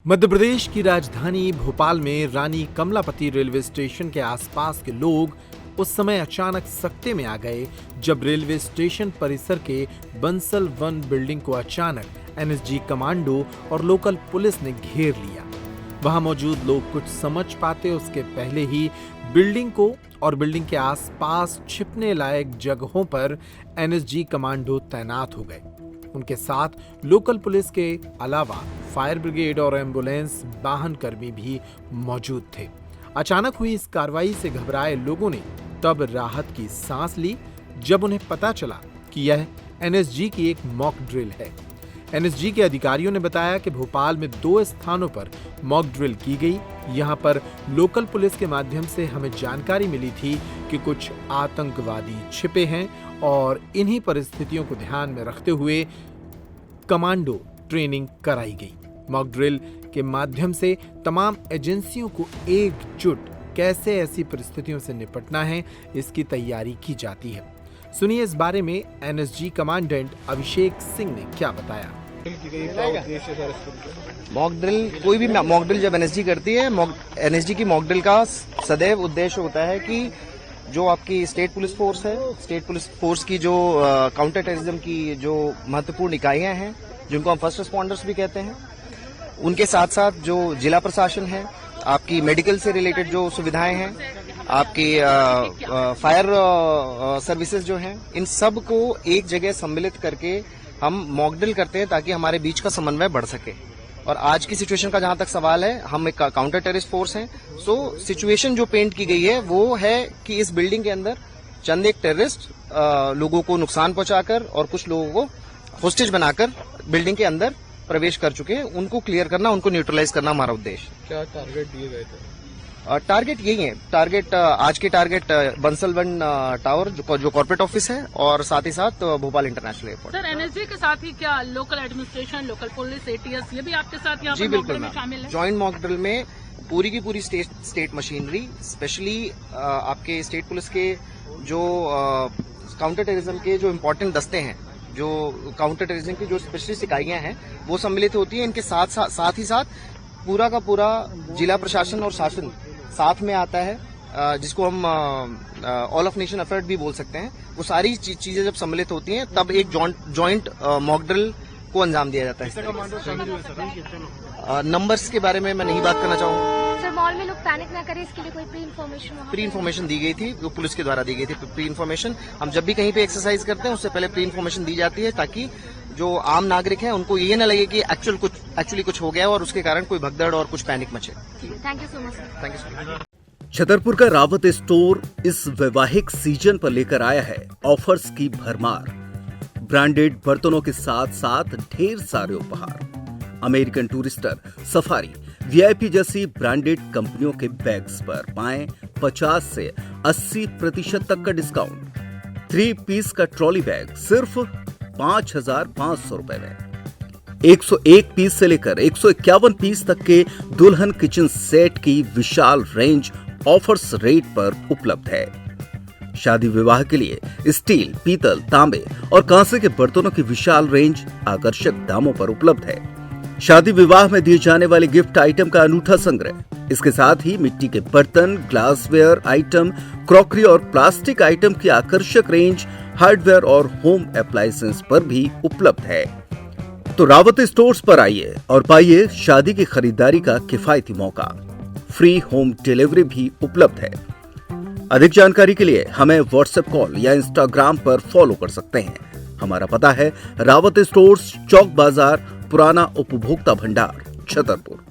मध्य प्रदेश की राजधानी भोपाल में रानी कमलापति रेलवे स्टेशन के आसपास के लोग उस समय अचानक सकते में आ गए जब रेलवे स्टेशन परिसर के बंसल 1 बिल्डिंग को अचानक एनएसजी कमांडो और लोकल पुलिस ने घेर लिया। वहां मौजूद लोग कुछ समझ पाते उसके पहले ही बिल्डिंग को और बिल्डिंग के आसपास छिपने लायक जगहों पर एनएसजी कमांडो तैनात हो गए। उनके साथ लोकल पुलिस के अलावा फायर ब्रिगेड और एम्बुलेंस वाहन कर्मी भी मौजूद थे। अचानक हुई इस कार्रवाई से घबराए लोगों ने तब राहत की सांस ली जब उन्हें पता चला कि यह एनएसजी की एक मॉक ड्रिल है। एनएसजी के अधिकारियों ने बताया कि भोपाल में 2 स्थानों पर मॉक ड्रिल की गई। यहां पर लोकल पुलिस के माध्यम से हमें जानकारी मिली थी कि कुछ आतंकवादी छिपे हैं और इन्हीं परिस्थितियों को ध्यान में रखते हुए कमांडो ट्रेनिंग कराई गई। मॉक ड्रिल के माध्यम से तमाम एजेंसियों को एकजुट कैसे ऐसी परिस्थितियों से निपटना है इसकी तैयारी की जाती है। सुनिए इस बारे में एनएसजी कमांडेंट अभिषेक सिंह ने क्या बताया। मॉक ड्रिल, कोई भी मॉक ड्रिल जब एनएसजी करती है, एनएसजी की मॉक ड्रिल का सदैव उद्देश्य होता है कि जो आपकी स्टेट पुलिस फोर्स है, स्टेट पुलिस फोर्स की जो काउंटर टेररिज्म की जो महत्वपूर्ण इकाइयां हैं, जिनको हम फर्स्ट रिस्पॉन्डर्स भी कहते हैं, उनके साथ साथ जो जिला प्रशासन है, आपकी मेडिकल से रिलेटेड जो सुविधाएं हैं, आपकी फायर सर्विसेज जो हैं, इन सब को एक जगह सम्मिलित करके हम मॉक ड्रिल करते हैं ताकि हमारे बीच का समन्वय बढ़ सके। और आज की सिचुएशन का जहां तक सवाल है, हम एक काउंटर टेररिस्ट फोर्स हैं। सो सिचुएशन जो पेंट की गई है वो है कि इस बिल्डिंग के अंदर चंद एक टेररिस्ट लोगों को नुकसान पहुंचाकर और कुछ लोगों को होस्टेज बनाकर बिल्डिंग के अंदर प्रवेश कर चुके हैं। उनको क्लियर करना, उनको न्यूट्रलाइज करना हमारा उद्देश्य। क्या टारगेट दिए गए थे? टारगेट यही है। टारगेट आज के टारगेट बंसल 1 टावर जो कॉर्पोरेट ऑफिस है और साथ ही साथ Bhopal international airport. Sir, NSG के साथ ही क्या local administration, local police, ATS ये भी आपके साथ यहाँ जी बिल्कुल में शामिल है? जॉइंट मॉक ड्रिल में पूरी की पूरी स्टेट मशीनरी, स्पेशली आपके स्टेट पुलिस के जो काउंटर टेररिज्म के जो इम्पोर्टेंट दस्ते हैं, जो काउंटर टेररिज्म की जो स्पेशलिस्ट इकाइयां हैं, वो सम्मिलित होती है। इनके साथ ही साथ पूरा का पूरा जिला प्रशासन और शासन साथ में आता है, जिसको हम ऑल ऑफ नेशन एफर्ट भी बोल सकते हैं। वो सारी चीजें जब सम्मिलित होती हैं तब एक जॉइंट मॉक ड्रिल को अंजाम दिया जाता है। नंबर्स के बारे में मैं नहीं बात करना चाहूंगा। सर, मॉल में लोग पैनिक ना करें इसके लिए कोई प्री इन्फॉर्मेशन दी गई थी, जो पुलिस के द्वारा दी गई थी। प्री इन्फॉर्मेशन हम जब भी कहीं पे एक्सरसाइज करते हैं उससे पहले प्री इन्फॉर्मेशन दी जाती है ताकि जो आम नागरिक हैं उनको ये न लगे कि एक्चुअली कुछ हो गया और उसके कारण कोई भगदड़ और कुछ पैनिक मचे। Thank you so much. Thank you so much. Chhatarpur का रावत स्टोर इस वैवाहिक सीजन पर लेकर आया है ऑफर्स की भरमार। ब्रांडेड बर्तनों के साथ साथ ढेर सारे उपहार, अमेरिकन टूरिस्टर, सफारी, वीआईपी जैसी ब्रांडेड कंपनियों के बैग्स पर पाएं 50 से 80% तक का डिस्काउंट। 3 पीस का ट्रॉली बैग सिर्फ 5,500 रुपए में। 101 पीस से लेकर 151 पीस तक के दुल्हन किचन सेट की विशाल रेंज ऑफर्स रेट पर उपलब्ध है। शादी विवाह के लिए स्टील, पीतल, तांबे और कांसे के बर्तनों की विशाल रेंज आकर्षक दामों पर उपलब्ध है। शादी विवाह में दिए जाने वाले गिफ्ट आइटम का अनूठा संग्रह, इसके साथ ही मिट्टी के बर्तन, ग्लासवेयर आइटम, क्रॉकरी और प्लास्टिक आइटम की आकर्षक रेंज हार्डवेयर और होम एप्लायंसेस पर भी उपलब्ध है। तो रावत स्टोर्स पर आइए और पाइए शादी की खरीदारी का किफायती मौका। फ्री होम डिलीवरी भी उपलब्ध है। अधिक जानकारी के लिए हमें व्हाट्सएप कॉल या इंस्टाग्राम पर फॉलो कर सकते हैं। हमारा पता है रावत स्टोर्स, चौक बाजार, पुराना उपभोक्ता भंडार, छतरपुर।